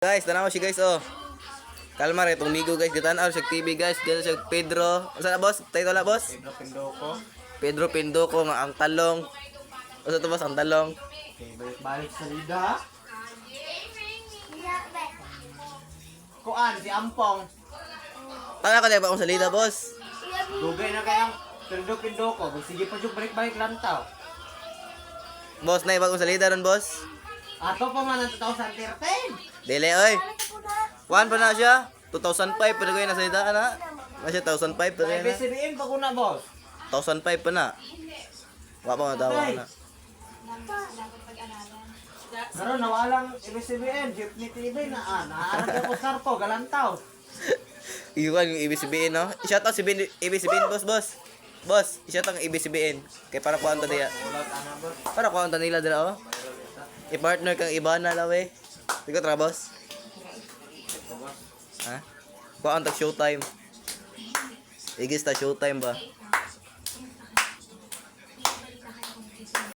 Guys, tanaw siya guys oh. Kalmar itong migo guys, gitanaw siya TV guys, gito siya Pedro. Unsa na boss? Title na boss? Pedro Pindoco. Pedro Pindoco nga ang talong. Unsa to boss ang talong? Okay, balik sa lida. Kuan, si Ampong. Tanga ko ba akong salida boss? Dugay na kayang Pedro Pindoco. Sige pa yung balik-balik lang tao. Boss na ibang salida ron boss. Ato pa man ang 2013. Dili oy. Kuan pa na siya. 2005 pa na kayo nasalita na. Na siya 2005 pa Sa na. ABCBN pa ko na, boss. 2005 pa na. Wa pa matawa na. Pero nawalang ABCBN, Jeepney TV na naarap ko sarpo, galantaw. Iwan yung ABCBN no. I-shoutout si ABCBN boss boss. Boss, i-shoutout ang ABCBN. Kay para kuan ta diya. Ulat ana, boss. Para kuan ta nila dira oh. I-partner kang iba na lawe. Tigo tra boss. Ha? Kuan ta showtime. Igis ta showtime ba?